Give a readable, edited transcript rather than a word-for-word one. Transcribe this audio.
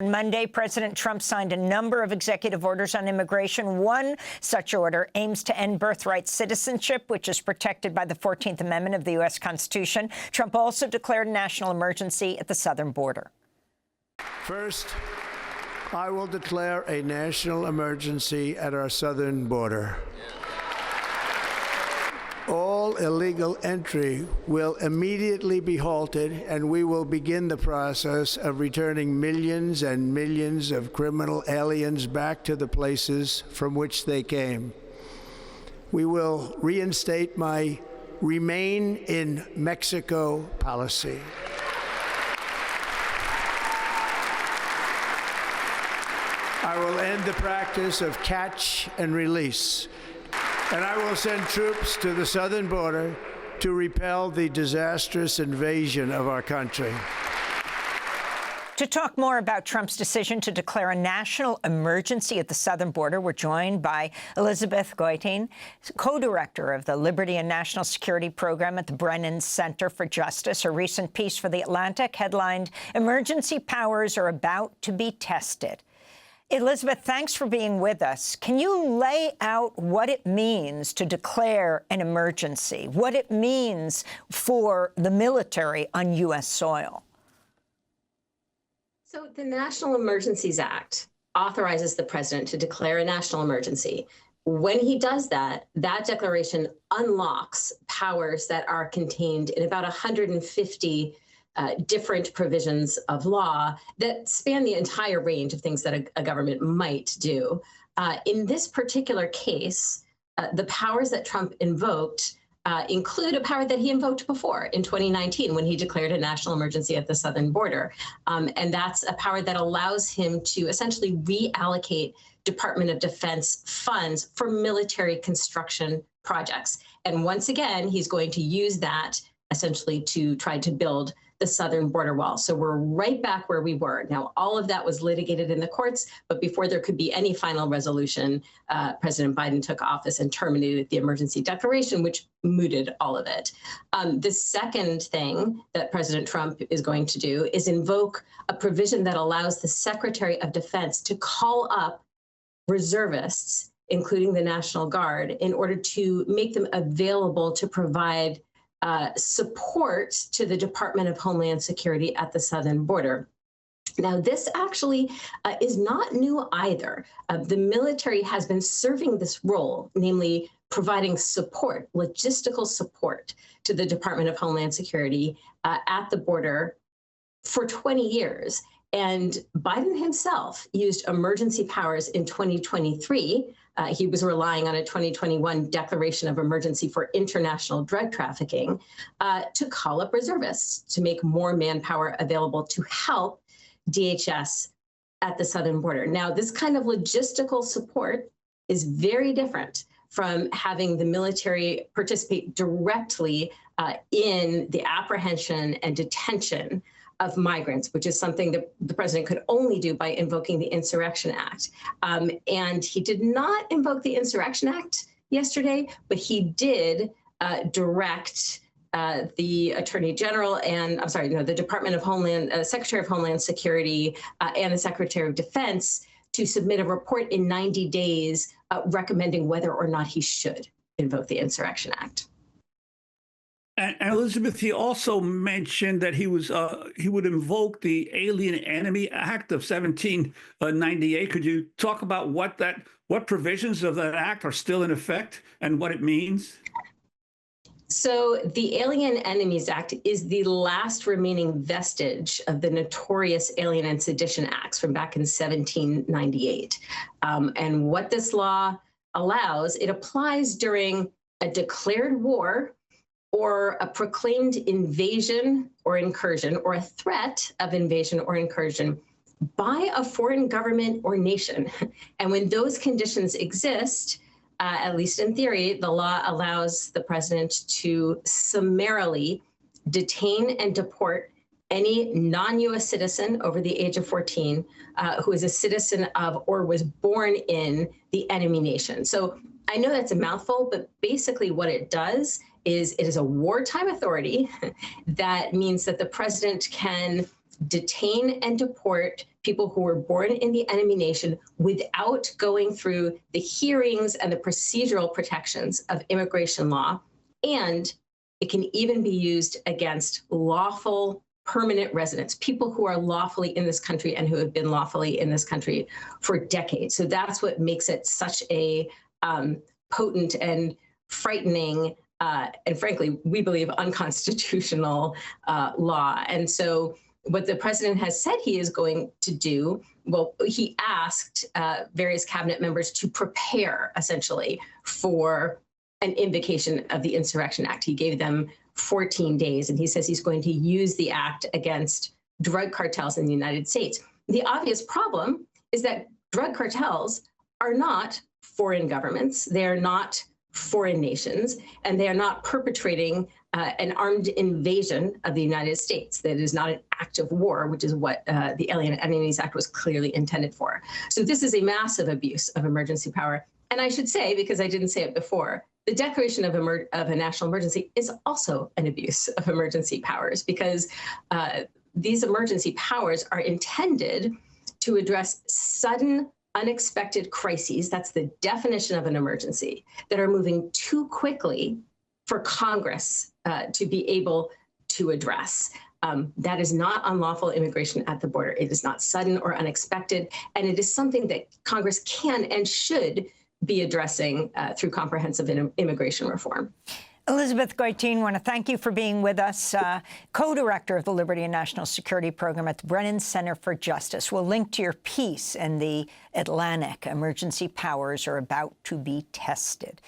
On Monday, President Trump signed a number of executive orders on immigration. One such order aims to end birthright citizenship, which is protected by the 14th Amendment of the U.S. Constitution. Trump also declared a national emergency at the southern border. First, I will declare a national emergency at our southern border. All illegal entry will immediately be halted, and we will begin the process of returning millions and millions of criminal aliens back to the places from which they came. We will reinstate my Remain in Mexico policy. I will end the practice of catch and release. And I will send troops to the southern border to repel the disastrous invasion of our country. To talk more about Trump's decision to declare a national emergency at the southern border, we're joined by Elizabeth Goitein, co-director of the Liberty and National Security Program at the Brennan Center for Justice. Her recent piece for The Atlantic headlined, "Emergency Powers Are About to Be Tested." Elizabeth, thanks for being with us. Can you lay out what it means to declare an emergency, what it means for the military on U.S. soil? So the National Emergencies Act authorizes the president to declare a national emergency. When he does that, that declaration unlocks powers that are contained in about 150 different provisions of law that span the entire range of things that a government might do. In this particular case, the powers that Trump invoked include a power that he invoked before in 2019 when he declared a national emergency at the southern border. And that's a power that allows him to essentially reallocate Department of Defense funds for military construction projects. And once again, he's going to use that essentially to try to build the southern border wall. So we're right back where we were. Now, all of that was litigated in the courts, but before there could be any final resolution, President Biden took office and terminated the emergency declaration, which mooted all of it. The second thing that President Trump is going to do is invoke a provision that allows the Secretary of Defense to call up reservists, including the National Guard, in order to make them available to provide support to the Department of Homeland Security at the southern border. Now, this actually is not new either. The military has been serving this role, namely providing support, logistical support to the Department of Homeland Security at the border for 20 years. And Biden himself used emergency powers in 2023. He was relying on a 2021 declaration of emergency for international drug trafficking to call up reservists to make more manpower available to help DHS at the southern border. Now, this kind of logistical support is very different from having the military participate directly in the apprehension and detention of migrants, which is something that the president could only do by invoking the Insurrection Act. And he did not invoke the Insurrection Act yesterday, but he did direct the Attorney General and, the Department of Homeland, Secretary of Homeland Security and the Secretary of Defense to submit a report in 90 days recommending whether or not he should invoke the Insurrection Act. And Elizabeth, he also mentioned that he would invoke the Alien Enemy Act of 1798. Could you talk about what provisions of that act are still in effect and what it means? So the Alien Enemies Act is the last remaining vestige of the notorious Alien and Sedition Acts from back in 1798. And what this law allows, it applies during a declared war or a proclaimed invasion or incursion, or a threat of invasion or incursion by a foreign government or nation. And when those conditions exist, at least in theory, the law allows the president to summarily detain and deport any non-U.S. citizen over the age of 14 who is a citizen of or was born in the enemy nation. So I know that's a mouthful, but basically what it does is it is a wartime authority that means that the president can detain and deport people who were born in the enemy nation without going through the hearings and the procedural protections of immigration law. And it can even be used against lawful permanent residents, people who are lawfully in this country and who have been lawfully in this country for decades. So that's what makes it such a potent and frightening and frankly, we believe unconstitutional law. And so what the president has said he is going to do, well, he asked various cabinet members to prepare essentially for an invocation of the Insurrection Act. He gave them 14 days, and he says he's going to use the act against drug cartels in the United States. The obvious problem is that drug cartels are not foreign governments. They are not foreign nations, and they are not perpetrating an armed invasion of the United States. That is not an act of war, which is what the Alien Enemies Act was clearly intended for. So this is a massive abuse of emergency power. And I should say, because I didn't say it before, the declaration of a national emergency is also an abuse of emergency powers, because these emergency powers are intended to address sudden, unexpected crises, that's the definition of an emergency, that are moving too quickly for Congress to be able to address. That is not unlawful immigration at the border. It is not sudden or unexpected, and it is something that Congress can and should be addressing through comprehensive immigration reform. Elizabeth Goitein, I want to thank you for being with us, co-director of the Liberty and National Security Program at the Brennan Center for Justice. We'll link to your piece in the Atlantic. Emergency powers are about to be tested.